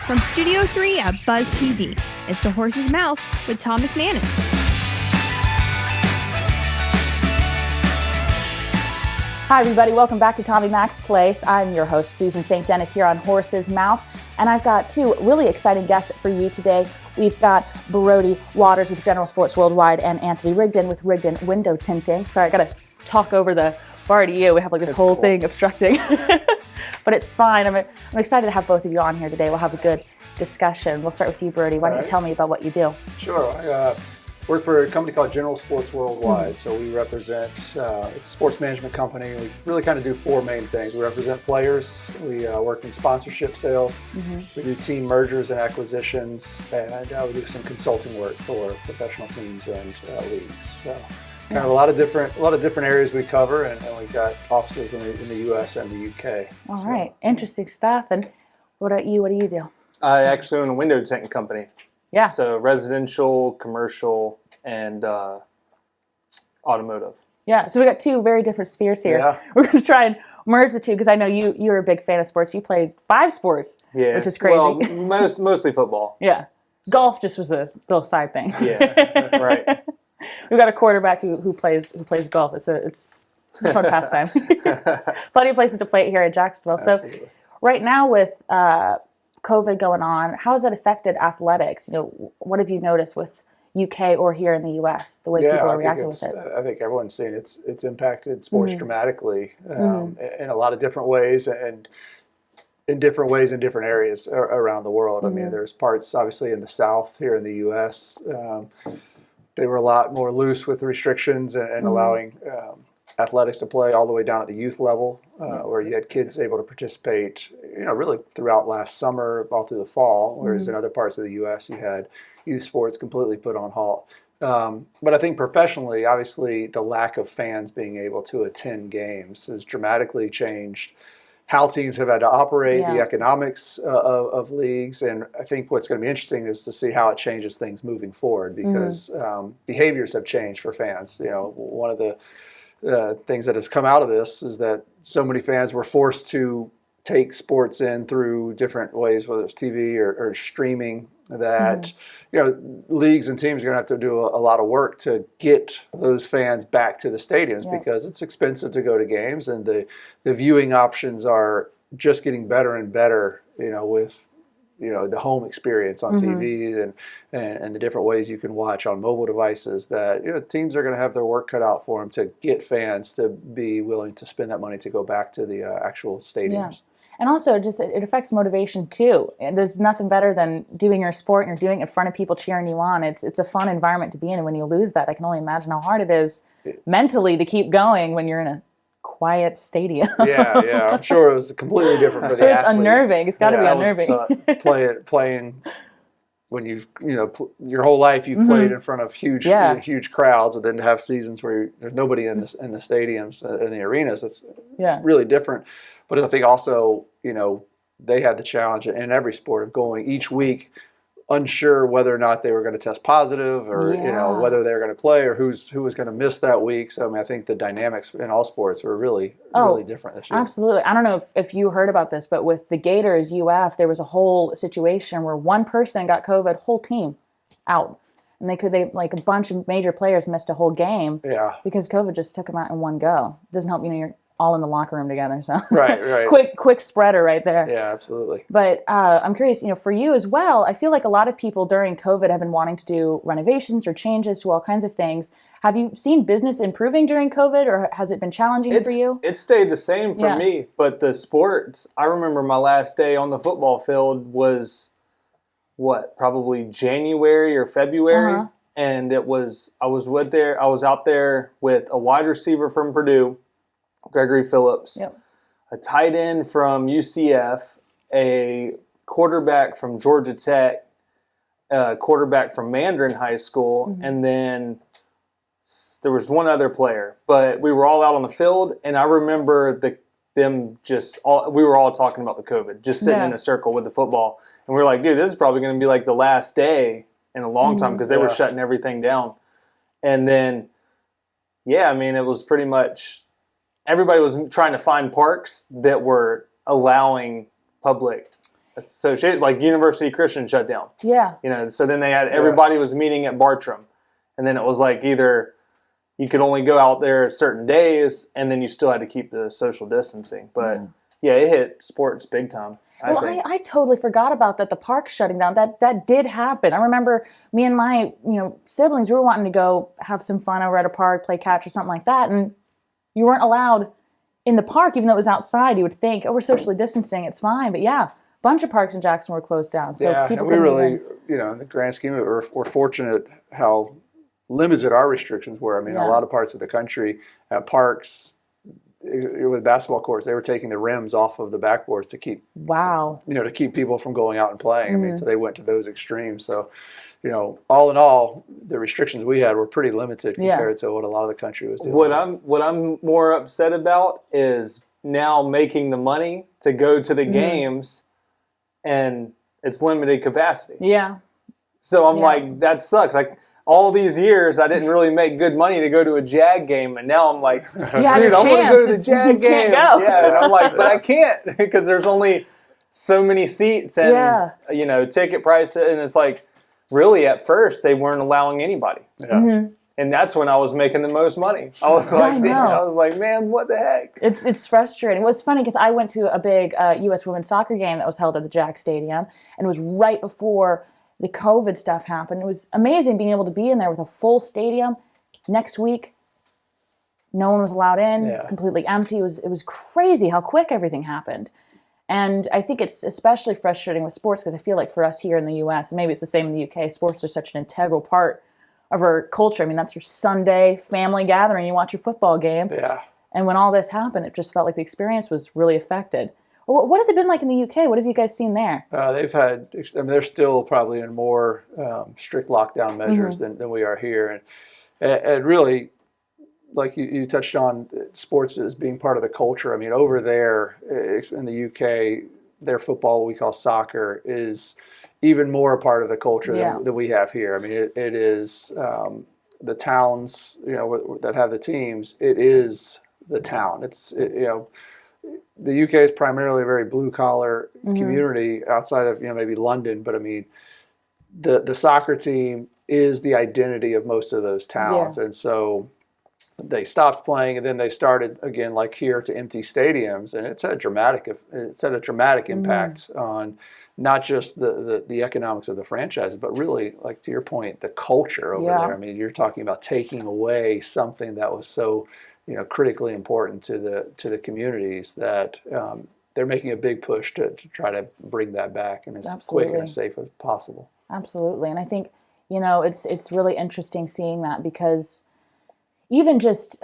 From Studio 3 at Buzz TV, it's The Horse's Mouth with Tom McManus. Hi everybody, welcome back to Tommy Mac's Place. I'm your host, Susan St.Denis, here on Horse's Mouth, and I've got two really exciting guests for you today. We've got Brodie Waters with General Sports Worldwide and Anthony Rigdon with Rigdon Window Tinting. Sorry, I got to talk over the bar to you. We have like this whole thing obstructing, but it's fine. I'm excited to have both of you on here today. We'll have a good discussion. We'll start with you, Brodie. Why don't you tell me about what you do? Sure. I work for a company called General Sports Worldwide. So we represent, it's a sports management company. We really kind of do four main things. We represent players. We work in sponsorship sales. We do team mergers and acquisitions, and we do some consulting work for professional teams and leagues. So kind of a lot of different areas we cover, and we've got offices in the U.S. and the U.K. All right, interesting stuff. And what about you? What do you do? I actually own a window tinting company. Yeah. So residential, commercial, and automotive. Yeah. So we got two very different spheres here. Yeah. We're going to try and merge the two because I know you're a big fan of sports. You played 5 sports, which is crazy. Well, mostly football. Yeah. So. Golf just was a little side thing. Yeah. Right. We've got a quarterback who plays golf. It's a fun pastime. Plenty of places to play it here at Jacksonville. Absolutely. So right now with COVID going on, how has that affected athletics? You know, what have you noticed with UK or here in the US, the way people are reacting with it? I think everyone's seen it's impacted sports dramatically in a lot of different ways and in different ways in different areas around the world. I mean, there's parts obviously in the South here in the US. They were a lot more loose with restrictions and allowing athletics to play all the way down at the youth level, where you had kids able to participate, really throughout last summer, all through the fall, whereas in other parts of the U.S. you had youth sports completely put on halt. But I think professionally, obviously, the lack of fans being able to attend games has dramatically changed how teams have had to operate, the economics of leagues, and I think what's going to be interesting is to see how it changes things moving forward because behaviors have changed for fans. One of the things that has come out of this is that so many fans were forced to take sports in through different ways, whether it's TV or streaming, that leagues and teams are going to have to do a lot of work to get those fans back to the stadiums because it's expensive to go to games, and the viewing options are just getting better and better, with the home experience on TV and the different ways you can watch on mobile devices, that teams are going to have their work cut out for them to get fans to be willing to spend that money to go back to the actual stadiums. Yeah. And also, it affects motivation too. And there's nothing better than doing your sport and you're doing it in front of people cheering you on. It's a fun environment to be in, and when you lose that, I can only imagine how hard it is mentally to keep going when you're in a quiet stadium. Yeah. I'm sure it was completely different for the athletes. It's unnerving. It's got to be unnerving. Playing when your whole life you've played in front of huge crowds, and then to have seasons where there's nobody in the stadiums, in the arenas, that's really different. But I think also, they had the challenge in every sport of going each week unsure whether or not they were going to test positive or, whether they were going to play or who was going to miss that week. So, I think the dynamics in all sports were really different this year. Absolutely. I don't know if you heard about this, but with the Gators UF, there was a whole situation where one person got COVID, whole team out. And they like a bunch of major players missed a whole game because COVID just took them out in one go. It doesn't help, you're all in the locker room together. So right. quick spreader right there. Yeah, absolutely. But I'm curious, for you as well, I feel like a lot of people during COVID have been wanting to do renovations or changes to all kinds of things. Have you seen business improving during COVID, or has it been challenging for you? It stayed the same for me, but the sports, I remember my last day on the football field was, probably January or February, and I was out there with a wide receiver from Purdue, Gregory Phillips, a tight end from UCF, a quarterback from Georgia Tech, a quarterback from Mandarin High School, and then there was one other player. But we were all out on the field, and I remember we were all talking about the COVID, just sitting in a circle with the football. And we were like, dude, this is probably going to be like the last day in a long time because they were shutting everything down. And then, it was pretty much everybody was trying to find parks that were allowing public associated, like University Christian shut down. Yeah. So then they had everybody was meeting at Bartram, and then it was like either you could only go out there certain days, and then you still had to keep the social distancing. But it hit sports big time. I totally forgot about that. The park shutting down. That did happen. I remember me and my siblings. We were wanting to go have some fun over at a park, play catch or something like that, and you weren't allowed in the park, even though it was outside. You would think, we're socially distancing, it's fine. But a bunch of parks in Jackson were closed down. So people we really, in the grand scheme of it, we're fortunate how limited our restrictions were. I mean, a lot of parts of the country at parks with basketball courts, they were taking the rims off of the backboards to keep to keep people from going out and playing. I mean, so they went to those extremes. So, all in all, the restrictions we had were pretty limited compared to what a lot of the country was doing. What I'm more upset about is now making the money to go to the games, and it's limited capacity. Yeah. So I'm like, that sucks. Like, all these years, I didn't really make good money to go to a Jag game, and now I'm like, dude, I want to go to the Jag game. Yeah, and I'm like, but I can't because there's only so many seats and ticket prices, and it's like, really, at first they weren't allowing anybody, and that's when I was making the most money. I was like, man, what the heck? It's frustrating. Well, it's funny because I went to a big U.S. women's soccer game that was held at the Jag Stadium, and it was right before the COVID stuff happened. It was amazing being able to be in there with a full stadium. Next week, no one was allowed in, completely empty. It was crazy how quick everything happened. And I think it's especially frustrating with sports because I feel like for us here in the U.S., and maybe it's the same in the U.K., sports are such an integral part of our culture. I mean, that's your Sunday family gathering. You watch your football game. Yeah. And when all this happened, it just felt like the experience was really affected. What has it been like in the UK? What have you guys seen there? They've had, they're still probably in more strict lockdown measures than we are here. And really, like you touched on, sports as being part of the culture. I mean, over there in the UK, their football, we call soccer, is even more a part of the culture than we have here. I mean, it is the towns, that have the teams. It is the town. The UK is primarily a very blue collar community outside of maybe London, but I mean the soccer team is the identity of most of those towns, and so they stopped playing, and then they started again, like here, to empty stadiums, and it's had a dramatic impact on not just the economics of the franchises, but really, like to your point, the culture over there. I mean, you're talking about taking away something that was so critically important to the communities that they're making a big push to try to bring that back and as quick and as safe as possible. Absolutely. And I think, it's really interesting seeing that because even just,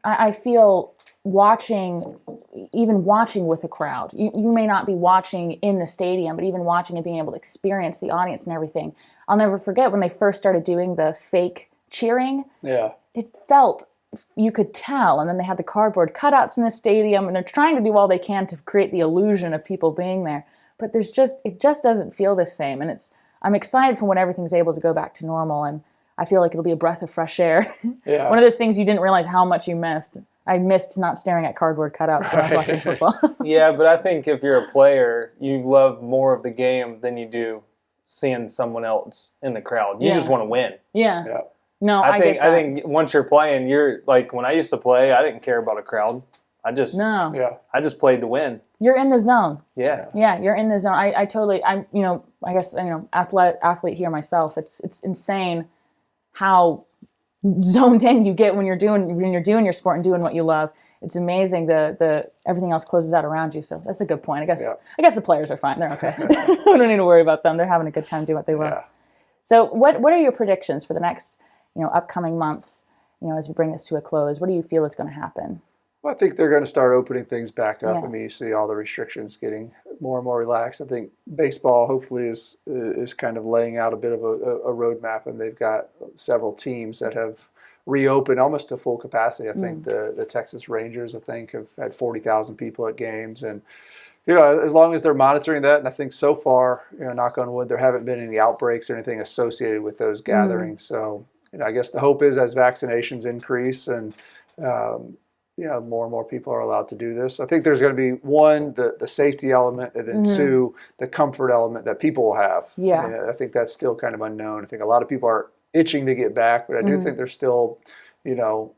I feel watching with a crowd, you may not be watching in the stadium, but even watching and being able to experience the audience and everything. I'll never forget when they first started doing the fake cheering. Yeah. It felt, you could tell, and then they had the cardboard cutouts in the stadium, and they're trying to do all they can to create the illusion of people being there. But it just doesn't feel the same, and I'm excited for when everything's able to go back to normal, and I feel like it'll be a breath of fresh air. Yeah. One of those things you didn't realize how much you missed. I missed not staring at cardboard cutouts when I was watching football. Yeah, but I think if you're a player, you love more of the game than you do seeing someone else in the crowd. You just want to win. Yeah. No, I think once you're playing, you're like, when I used to play, I didn't care about a crowd. I just played to win. You're in the zone. Yeah. Yeah, you're in the zone. I guess athlete here myself. It's insane how zoned in you get when you're doing your sport and doing what you love. It's amazing. The everything else closes out around you. So that's a good point. I guess the players are fine. They're okay. I don't need to worry about them. They're having a good time doing what they love. Yeah. So what are your predictions for the next upcoming months, as we bring this to a close? What do you feel is going to happen? Well, I think they're going to start opening things back up. Yeah. I mean, you see all the restrictions getting more and more relaxed. I think baseball hopefully is kind of laying out a bit of a roadmap, and they've got several teams that have reopened almost to full capacity. I think the Texas Rangers, have had 40,000 people at games, and as long as they're monitoring that, and I think so far, knock on wood, there haven't been any outbreaks or anything associated with those gatherings. So, I guess the hope is as vaccinations increase and more and more people are allowed to do this. I think there's going to be one, the safety element, and then two, the comfort element that people will have. Yeah. I mean, I think that's still kind of unknown. I think a lot of people are itching to get back, but I do think there's still, you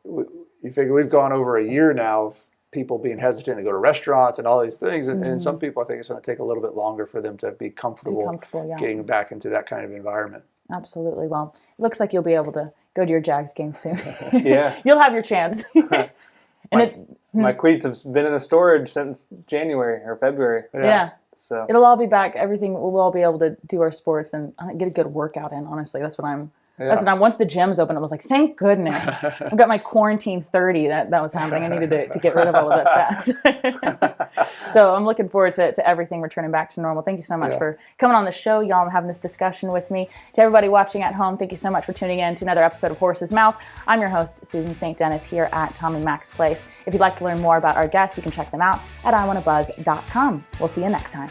figure we've gone over a year now of people being hesitant to go to restaurants and all these things. And some people, I think it's going to take a little bit longer for them to be comfortable getting back into that kind of environment. Absolutely. Well, it looks like you'll be able to go to your Jags game soon. Yeah. You'll have your chance. My cleats have been in the storage since January or February. Yeah. So it'll all be back. Everything, we'll all be able to do our sports and get a good workout in, honestly. That's what I'm once the gyms opened, I was like, thank goodness. I've got my quarantine 30 that was happening. I needed to get rid of all of that fast. So I'm looking forward to everything returning back to normal. Thank you so much for coming on the show, y'all, and having this discussion with me. To everybody watching at home, thank you so much for tuning in to another episode of Horse's Mouth. I'm your host, Susan St.Denis, here at Tom and Mac's Place. If you'd like to learn more about our guests, you can check them out at iwannabuzz.com. We'll see you next time.